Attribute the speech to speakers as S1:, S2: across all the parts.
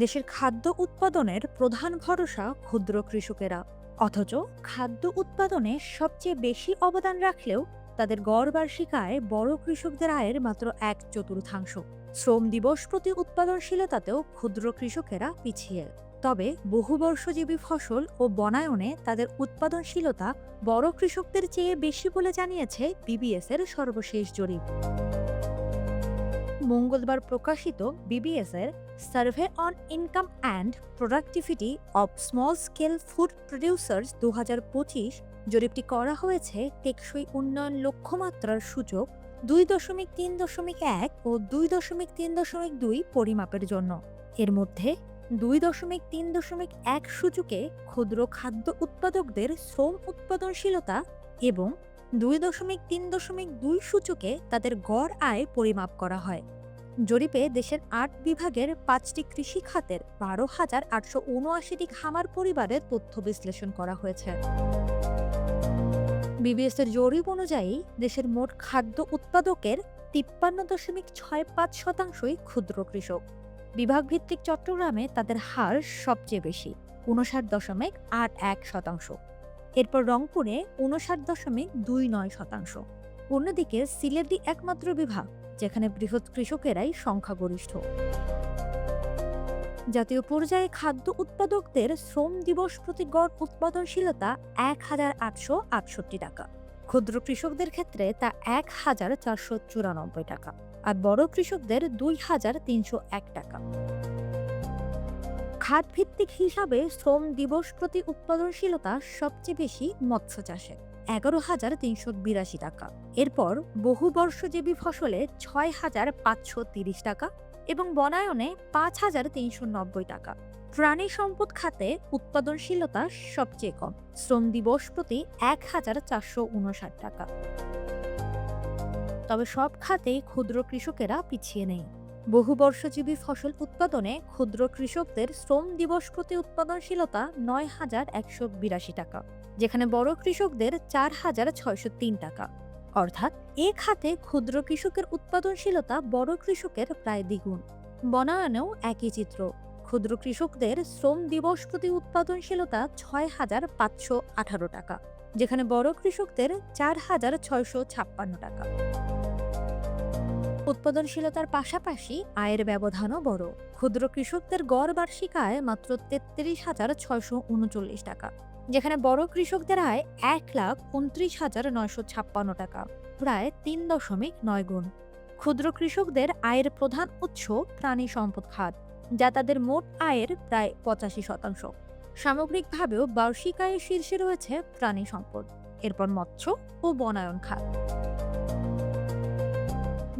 S1: দেশের খাদ্য উৎপাদনের প্রধান ভরসা ক্ষুদ্র কৃষকেরা। অথচ খাদ্য উৎপাদনে সবচেয়ে বেশি অবদান রাখলেও তাদের গড় বার্ষিক আয় বড় কৃষকদের আয়ের মাত্র 1/4। শ্রম দিবস প্রতি উৎপাদনশীলতাতেও ক্ষুদ্র কৃষকেরা পিছিয়ে। তবে বহুবর্ষজীবী ফসল ও বনায়নে তাদের উৎপাদনশীলতা বড় কৃষকদের চেয়ে বেশি বলে জানিয়েছে বিবিএস এর সর্বশেষ জরিপ। মঙ্গলবার প্রকাশিত বিবিএস এর survey on income and productivity of small scale food producers 2025 জরিপটি করা হয়েছে টেকসই উন্নয়ন লক্ষ্যমাত্রার সূচক 2.3.1 ও 2.3.2 পরিমাপের জন্য। এর মধ্যে 2.3.1 সূচকে ক্ষুদ্র খাদ্য উৎপাদকদের শ্রম উৎপাদনশীলতা এবং 2.3.2 সূচকে তাদের গড় আয় পরিমাপ করা হয়। জরিপে দেশের 8 বিভাগের 5টি কৃষি খাতের 12,879টি খামার পরিবারের তথ্য বিশ্লেষণ করা হয়েছে। বিবিএস এর জরিপ অনুযায়ী দেশের মোট খাদ্য উৎপাদকের 53.65%ই ক্ষুদ্র কৃষক। বিভাগভিত্তিক চট্টগ্রামে তাদের হার সবচেয়ে বেশি, 59.81%। এরপর রংপুরে 59.29%। অন্যদিকে সিলেটই একমাত্র বিভাগ যেখানে বৃহৎ কৃষকেরাই সংখ্যাগরিষ্ঠ। জাতীয় পর্যায়ে খাদ্য উৎপাদকদের শ্রম দিবস প্রতি গড় উৎপাদনশীলতা 1,868 টাকা। ক্ষুদ্র কৃষকদের ক্ষেত্রে তা 1,494 টাকা, আর বড় কৃষকদের 2,301 টাকা। খাতভিত্তিক হিসাবে শ্রম দিবস প্রতি উৎপাদনশীলতা সবচেয়ে বেশি মৎস্য চাষে, 11,382 টাকা। এরপর বহুবর্ষজীবী ফসলে 6,530 টাকা এবং বনায়নে 5,390 টাকা। প্রাণী সম্পদ খাতে উৎপাদনশীলতা সবচেয়ে কম, শ্রম দিবস প্রতি 1,459 টাকা। তবে সব খাতেই ক্ষুদ্র কৃষকেরা পিছিয়ে নেই। বহুবর্ষজীবী ফসল উৎপাদনে ক্ষুদ্র কৃষকদের শ্রম দিবস প্রতি উৎপাদনশীলতা 9,182 টাকা, যেখানে বড় কৃষকদের 4,603 টাকা। অর্থাৎ এ খাতে ক্ষুদ্র কৃষকের উৎপাদনশীলতা বড় কৃষকের প্রায় দ্বিগুণ। বনায়নেও একই চিত্র। ক্ষুদ্র কৃষকদের শ্রম দিবস প্রতি উৎপাদনশীলতা 6,518 টাকা, যেখানে বড় কৃষকদের 4,656 টাকা। উৎপাদনশীলতার পাশাপাশি আয়ের ব্যবধানও বড়। ক্ষুদ্র কৃষকদের গড় বার্ষিক আয় মাত্র 33,639 টাকা, যেখানে বড় কৃষকদের আয় 1,29,956 টাকা, প্রায় 3.9 গুণ। ক্ষুদ্র কৃষকদের আয়ের প্রধান উৎস প্রাণী সম্পদ খাত, যা তাদের মোট আয়ের প্রায় 85%। সামগ্রিকভাবেও বার্ষিক আয়ের শীর্ষে রয়েছে প্রাণী সম্পদ, এরপর মৎস্য ও বনায়ন খাত।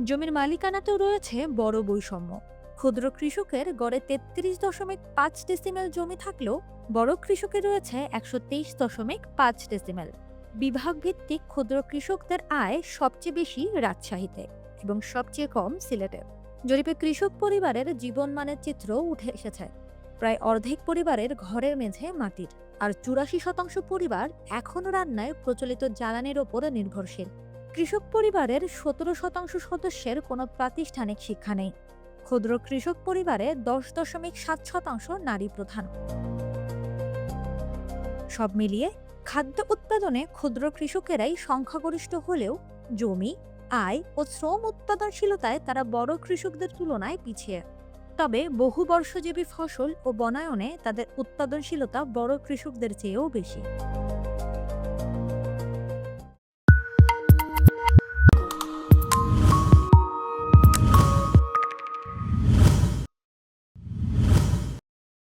S1: জমির মালিকানাতেও রয়েছে বড় বৈষম্য। ক্ষুদ্র কৃষকের গড়ে 33.5 ডেসিমেল জমি থাকলেও বড় কৃষকের রয়েছে 123.5 ডেসিমেল। বিভাগ ভিত্তিক ক্ষুদ্র কৃষকদের আয় সবচেয়ে বেশি রাজশাহীতে এবং সবচেয়ে কম সিলেটে। জরিপে কৃষক পরিবারের জীবনমানের চিত্র উঠে এসেছে। প্রায় অর্ধেক পরিবারের ঘরের মেঝে মাটির, আর 84% পরিবার এখনও রান্নায় প্রচলিত জ্বালানির ওপর নির্ভরশীল। কৃষক পরিবারের 17% সদস্যের কোনো প্রাতিষ্ঠানিক শিক্ষা নেই। ক্ষুদ্র কৃষক পরিবারে 10.7% নারী প্রধান। সব মিলিয়ে খাদ্য উৎপাদনে ক্ষুদ্র কৃষকেরাই সংখ্যাগরিষ্ঠ হলেও জমি, আয় ও শ্রম উৎপাদনশীলতায় তারা বড় কৃষকদের তুলনায় পিছিয়ে। তবে বহুবর্ষজীবী ফসল ও বনায়নে তাদের উৎপাদনশীলতা বড় কৃষকদের চেয়েও বেশি।